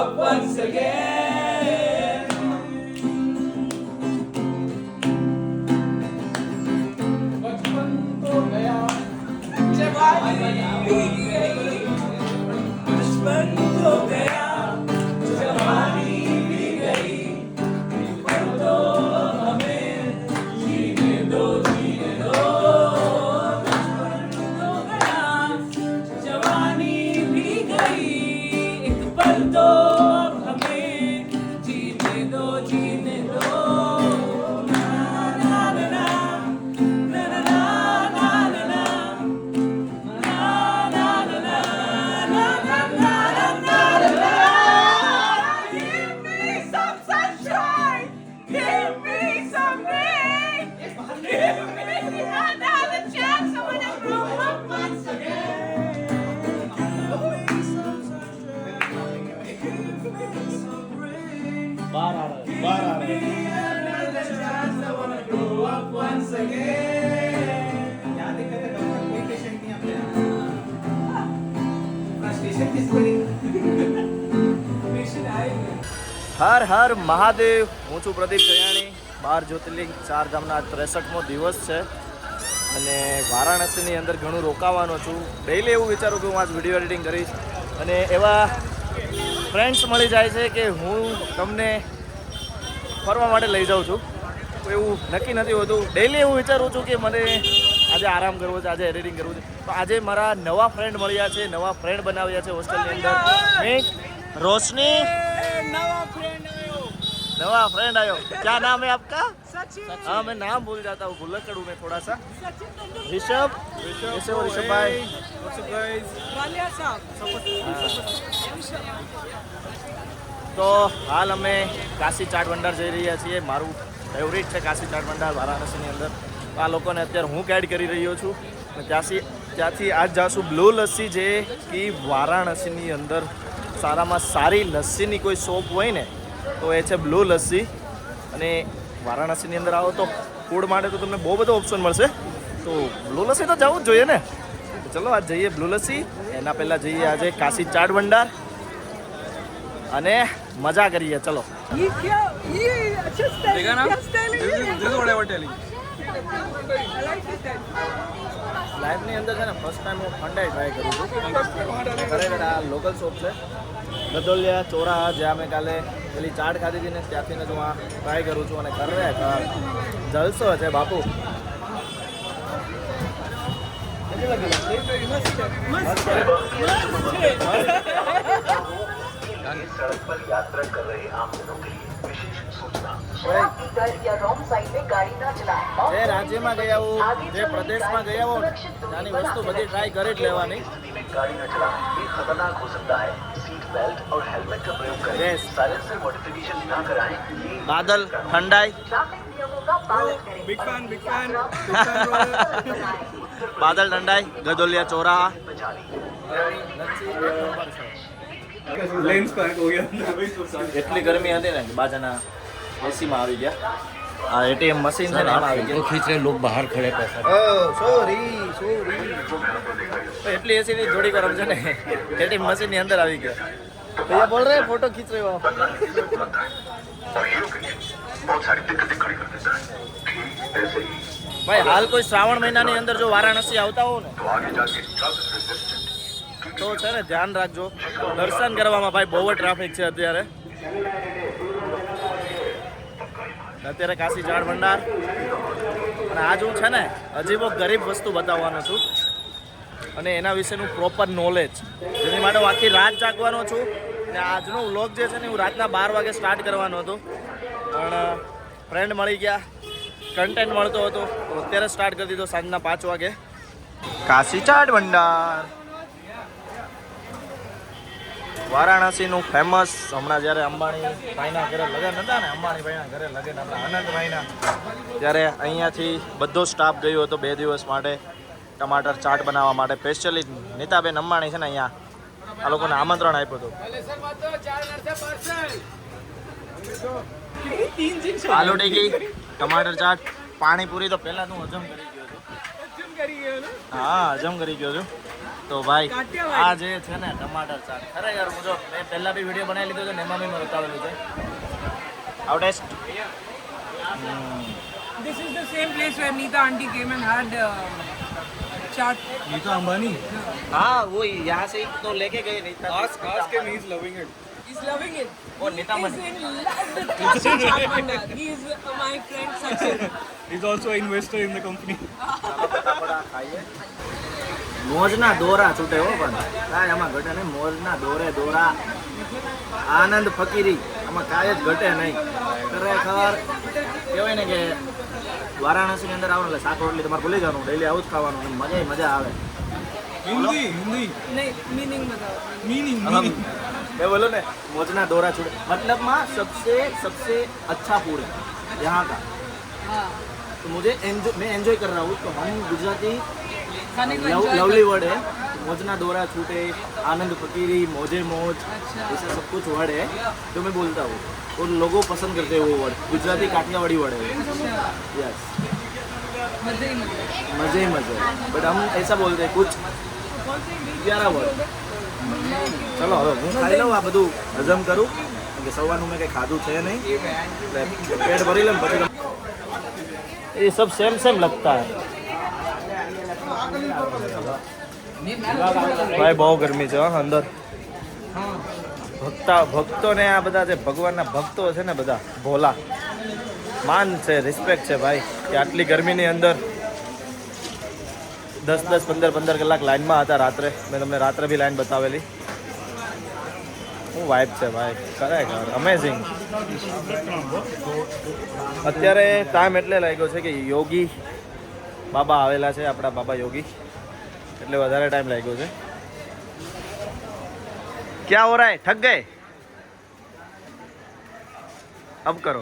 up once again. बचपन तो गया जवानी भी गई, बचपन तो गया जवानी भी गई, पर तो हमें जीने दो जीने दो। बचपन तो गया जवानी भी गई, एक पल तो हमें जीने दो जीने दो। ना ना ना ना ना ना ना ना ना ना ना ना ना ना ना ना। Give me some sunshine, give me some rain, give me another chance. I wanna grow up once again. Give me some sunshine, give me some rain, give me another chance. I wanna grow up once again. याद है कहते doctor कोई patient नहीं अपने frustration किस बड़ी patient आएंगे। હર હર મહાદેવ. હું છું પ્રદીપ જયાણી. 12 જ્યોતિર્લિંગ 4 ધામના 63મો દિવસ છે અને વારાણસીની અંદર ઘણું રોકાવાનો છું. ડેઈલી એવું વિચારું કે હું આજ વિડીયો એડિટિંગ કરીશ અને એવા ફ્રેન્ડ્સ મળી જાય છે કે હું તમને ફરવા માટે લઈ જાઉં છું. તો એવું નક્કી નથી હોતું. ડેઈલી એવું વિચારું છું કે મને આજે આરામ કરવો છે, આજે એડિટિંગ કરવું છે. તો આજે મારા નવા ફ્રેન્ડ મળ્યા છે, નવા ફ્રેન્ડ બનાવ્યા છે હોસ્ટેલની અંદર. મેં રોશની नवा फ्रेंड आयो. क्या नाम है आपका? सचिन. हाँ मैं नाम भूल जाता हूँ, भुलक्कड़ हूँ मैं थोड़ा सा. ऋषभ. कैसे हो ऋषभ भाई? तो हाल અમે કાશી ચાટ ભંડાર જઈ રહ્યા છીએ. મારું ફેવરિટ છે કાશી ચાટ ભંડાર વારાણસીની અંદર. આ લોકોને અત્યારે હું ગાઈડ કરી રહ્યો છું અને ત્યાંથી આજ જાશું બ્લુ લસ્સી, જે કે વારાણસીની અંદર સારામાં સારી લસ્સીની કોઈ શોપ હોય ને તો એ છે બ્લુ લસ્સી. અને વારાણસીની અંદર આવો તો ફૂડ માટે તો તમને બહુ બધો ઓપ્શન મળશે. તો બ્લુ લસ્સી તો જવું જ જોઈએ ને. તો ચલો આજ જઈએ બ્લુ લસ્સી. એના પહેલાં જઈએ આજે કાશી ચાટ ભંડાર અને મજા કરીએ. ચલો. લાઈફની અંદર છે ને ફર્સ્ટ ટાઈમ હું ફંડાઈ ટ્રાય કરું છું. ખરેખર આ લોકલ શોપ છે ગદોલિયા ચોરા, જ્યાં મેં કાલે પેલી ચાટ ખાધી હતી ને ત્યાંથી જ હું આ ટ્રાય કરું છું. અને ખરેખર જલસો છે બાપુ. सड़क पर यात्रा कर रहे आम जनों के लिए विशेष सूचना, शराब पीकर या रॉन्ग साइड में गाड़ी ना चलाएं। જે રાજ્યમાં ગયા હો, જે પ્રદેશમાં ગયા હો, ત્યાંની વસ્તુ બધી ટ્રાય કરી જ લેવાની. स्थिति में गाड़ी न चलाएं, ये खतरनाक हो सकता है। सीट बेल्ट और हेलमेट का प्रयोग करें। Yes. साइलेंसर मॉडिफिकेशन ना कराएं। ये બાદલ ઠંડાઈ. ट्रैफिक नियमों का पालन करें। Big fan. બાદલ ઠંડાઈ ગદોલિયા ચોરા. लेंस पैक हो गया। એટલી ગરમી હતી ને કે બાજાના એસીમાં આવી ગયા. આ એટીએમ મશીન છે ને એમાં આવી ગયા. खींच रहे लोग बाहर खड़े पैसा સોરી. તો એટલી એસીની જોડી ગરમ છે ને એટીએમ મશીનની અંદર આવી ગયા. ભૈયા બોલ રહે ફોટો ખીંચ रहे हो आप. बहुत सारी दिक्कतें खड़ी कर देता है। ऐसे ही ભાઈ હાલ કોઈ શ્રાવણ મહિનાની અંદર જો વારાણસી આવતા હો ને तो आगे जाके ट्रैफिक रेजिस्टेंट તો છે ને ધ્યાન રાખજો. દર્શન કરવામાં ભાઈ બહુ જ ટ્રાફિક છે અત્યારે. અત્યારે કાશી ચાટ ભંડાર અને આજ હું છે ને અજીબો ગરીબ વસ્તુ બતાવવાનો છું અને એના વિશેનું પ્રોપર નોલેજ, જેની માટે હું આખી રાત જાગવાનો છું. અને આજનો વ્લોગ જે છે ને હું રાતના 12 વાગે સ્ટાર્ટ કરવાનો હતો, પણ ફ્રેન્ડ મળી ગયા, કન્ટેન્ટ મળતો હતો તો અત્યારે સ્ટાર્ટ કરી દીધો સાંજના 5 વાગે. કાશી ચાટ ભંડાર વારાણસીનું ફેમસ. હમણાં જ્યારે અંબાણી ભાઈના ઘરે લગ્ન હતા ને, અંબાણી ભાઈના ઘરે લગ્ન આપણા અનંતભાઈના, ત્યારે અહીંયાથી બધો સ્ટાફ ગયો હતો 2 દિવસ માટે ટમાટર ચાટ બનાવવા માટે. સ્પેશિયલી નીતાબેન અંબાણી છે ને અહીંયા આ લોકોને આમંત્રણ આપ્યું હતું. આલુ ટીકી, ટમાટર ચાટ, પાણીપુરી તો પહેલાં હું હજમ કરી ગયો હતો. હા હજમ કરી ગયો છું. તો ભાઈ કાઠિયાવાડી. આ જે છે ને ટમાટર ચાટ ખરેખર હું જો મેં પહેલા બી વિડીયો બનાવી લીધો છે ને એમાં બી મેં બતાવેલું છે આઉ test This is the same place where Neeta auntie came and had chaat. Nita Ambani हाँ वो यहाँ से तो लेके गए नहीं ask him, he's loving it. He's loving it. Oh, Neeta He is Mani. in love with Kashi Chaat Bhandar. He is my friend Sachin. He's also an investor in the company. મોજના દોરા છૂટે હો પણ કાંઈ આમાં ઘટે નહીં મોજના દોરા આનંદ ફકીરી આમાં કાંઈ જ ઘટે નહીં ખરેખર કહેવાય ને કે વારાણસીની અંદર આવો ને એટલે શાક રોટલી તમારે ભૂલી જવાનું ડેલી આવું જ ખાવાનું અને મજા આવે Hindi. नहीं, meaning बताओ. Meaning. मैं बोलो ने मोजना दौरा छूटे मतलब माँ सबसे अच्छा फूड है यहाँ का हाँ. तो मुझे मैं एंजॉय कर रहा हूँ तो हम गुजराती खाने को enjoy लवली कर- वर्ड है मोजना दौरा छूटे आनंद फकीरी मौजे मौज अच्छा. ऐसा सब कुछ वर्ड है जो मैं बोलता हूँ और लोगों पसंद करते हैं वो वर्ड गुजराती काठियावाड़ी वर्ड है अच्छा. यस मजे ही मजे. मजे ही मजे बट हम ऐसा बोलते हैं कुछ प्यारा वर्ड ચલો હવે હું ખાઈ લઉં આ બધું હજમ કરું કેમ કે સવારનું મેં કંઈ ખાધું છે નહીં એટલે પેટ ભરી લઉં પછી એ સબ સેમ લગતા હે ભાઈ બહુ ગરમી છે હો અંદર ભક્તોને આ બધા જે ભગવાનના ભક્તો છે ને બધા ભોલા માન છે રિસ્પેક્ટ છે ભાઈ કે આટલી ગરમીની અંદર 10 15 કલાક લાઈનમાં હતા રાત્રે મેં તમને રાત્રે બી લાઈન બતાવેલી શું વાઇબ છે ભાઈ ખરેખર અમેઝિંગ અત્યારે ટાઈમ એટલે લાગ્યો છે કે યોગી બાબા આવેલા છે આપણા બાબા યોગી એટલે વધારે ટાઈમ લાગ્યો છે क्या हो रहा है थक गए अब करो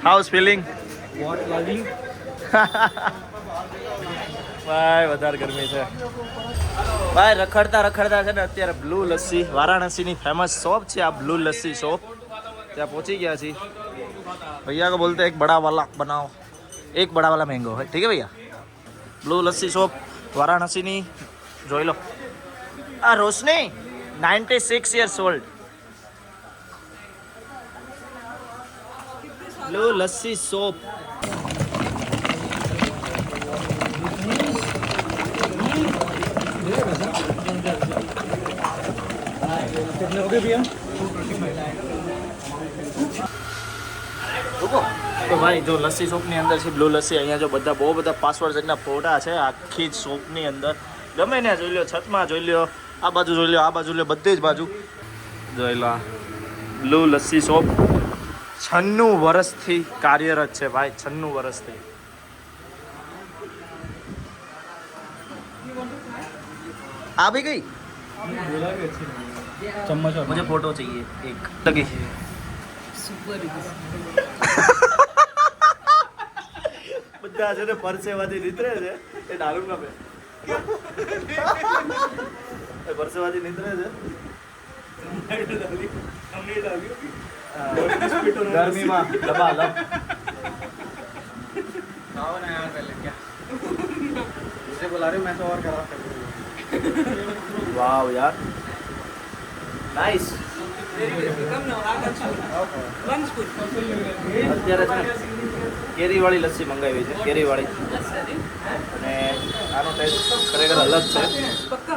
हाउस फीलिंग What loving? ભાઈ વધારે ગરમી છે ભાઈ રખડતા છે ને અત્યારે બ્લુ લસ્સી વારાણસીની ફેમસ શોપ છે આ બ્લુ લસ્સી શોપ ત્યાં પહોંચી ગયા છીએ भैया को बोलते एक बड़ा वाला बनाओ एक बड़ा वाला मैंगो है ठीक है भैया ब्लू लस्सी शॉप वाराणसीની જોઈ લો આ રોશની 96 years old blue lassi shop कितने हो गए भैया? રૂકો તો ભાઈ જો લસ્સી શોપની અંદર છે બ્લુ લસ્સી અહીંયા જો બધા બહુ બધા પાસવર્ડ જેટલા ફોટા છે આખી જ શોપની અંદર ગમે ને જોઈ લો છતમાં જોઈ લો આ બાજુ જોઈ લો આ બાજુ લો બધી જ બાજુ જોઈ લો બ્લુ લસ્સી શોપ 96 વર્ષથી કાર્યરત છે ભાઈ 96 વર્ષથી आ भी गई चम्मच और मुझे फोटो चाहिए एक लगी Super. બધા છે ને પરસેવાથી નીતરે છે એ દારૂ ના પે પરસેવાથી નીતરે છે ગરમીમાં લબાલબ आओ ना यार पहले क्या मुझे बुला रहे हो मैं तो और खराब कर दूंगा વાવ યાર nice Come now, have one spoon. અત્યારે છે ને કેરીવાળી લસ્સી મંગાવી છે કેરીવાળી અને આનો ટેસ્ટ ખરેખર અલગ છે पक्का.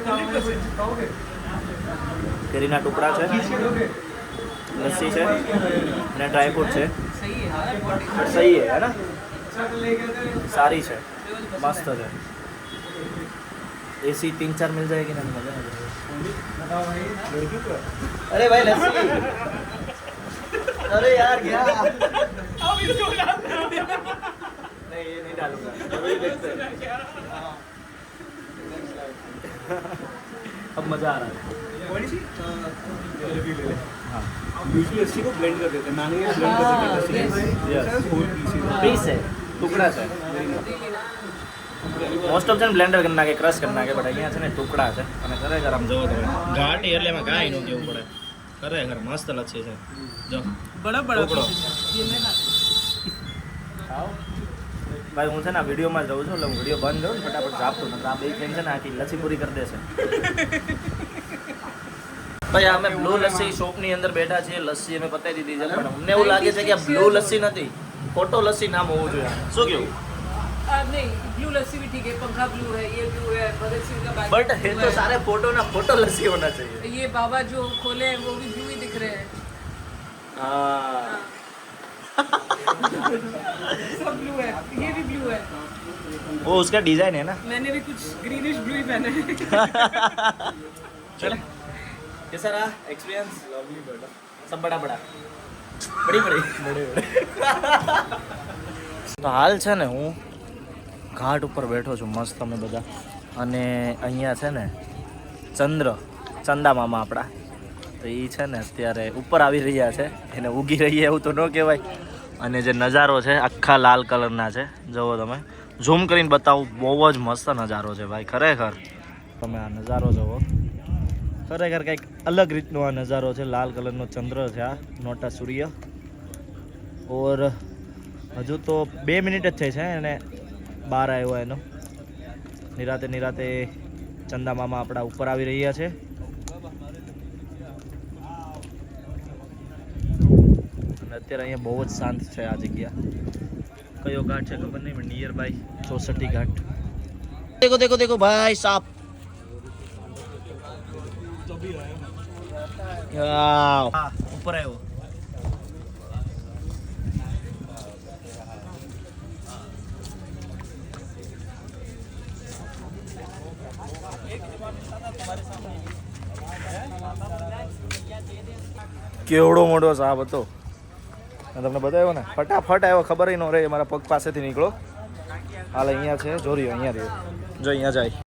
100%. કેરીના ટુકડા છે લસ્સી છે અને ડ્રાયફ્રૂટ છે सही है यार. બટ સહી હે ના સારી છે મસ્ત છે ऐसी 3-4 मिल जाएगी ना मजा आ जाएगा अरे भाई लस्सी अरे यार क्या अब इसको डालते हैं. नहीं ये नहीं डालूंगा अभी देखते हैं अब मजा आ रहा है हाँ यूजुअली लस्सी को ब्लेंड कर देते हैं मैंने ये ब्लेंड कर देते हैं Yes. होल पीसेस पीस है टुकड़ा છે મોસ્ટ ઓફ છે ને બ્લેન્ડર કરી નાખે ક્રશ કરી નાખે બટ અહીંયા છે ને ટુકડા છે અને ખરેખર આમ જોવો તમે ઘાટી એટલે એમાં કાંઈ ન કેવું પડે ખરેખર મસ્ત લચ્છી છે જો बड़ा बड़ा टुकड़ो. pieces है. ये मैं खा. ખાઓ ભાઈ હું છે ને વિડીયોમાં જ રહું છું એટલે હું વિડીયો બંધ કરું ને ફટાફટ જાપતો નથી આ બે ફ્રેન્ડ છે ને આખી લસ્સી પૂરી કરી દેશે ભાઈ અમે બ્લુ લસ્સી શોપની અંદર બેઠા છીએ લસ્સી અમે પતાવી દીધી છે પણ અમને એવું લાગે છે કે આ બ્લુ લસ્સી નથી ફોટો લસ્સી નામ હોવું જોઈએ શું કેવું नहीं ब्लू लस्सी भी ठीक है पंखा ब्लू है ये ब्लू है भगत सिंह का बाइक बट ये तो सारे फोटो ना फोटो लस्सी होना चाहिए ये बाबा जो खोले हैं वो भी ब्लू ही दिख रहे हैं हाँ सब ब्लू है ये भी ब्लू है वो उसका डिजाइन है ना मैंने भी कुछ ग्रीनिश ब्लू ही पहना है चले कैसा रहा एक्सपीरियंस लवली बेटा सब बड़ा बड़ा बड़ी बड़ी बड़े बड़े તો હાલ છે ને હું ઘાટ ઉપર બેઠો છું મસ્ત અમે બધા અને અહીંયા છે ને ચંદા મામા આપણા તો એ છે ને અત્યારે ઉપર આવી રહ્યા છે એને ઉગી રહી એવું તો ન કહેવાય અને જે નજારો છે આખા લાલ કલરના છે જુઓ તમે ઝૂમ કરીને બતાવું બહુ જ મસ્ત નજારો છે ભાઈ ખરેખર તમે આ નજારો જુઓ ખરેખર કંઈક અલગ રીતનો આ નજારો છે લાલ કલરનો ચંદ્ર છે આ નોટા સૂર્ય ઓર હજુ તો 2 મિનિટ જ થઈ છે અને બહાર આવ્યો એનો નિરાતે ચંદા મામા આપણા ઉપર આવી રહ્યા છે અને અત્યારે અહીંયા બહુ જ શાંત છે આ જગ્યા કયો ઘાટ છે ખબર નહીં નિયર બાય 64 ઘાટ देखो देखो देखो भाई साहब ऊपर है वो કેવડો મોટો સાપ હતો તમને બતાવ્યો ને ફટાફટ આવ્યો ખબર ન રહે મારા પગ પાસેથી નીકળો હાલ અહીંયા છે જો રહ્યો અહીંયા રહ્યો જો અહીંયા જાય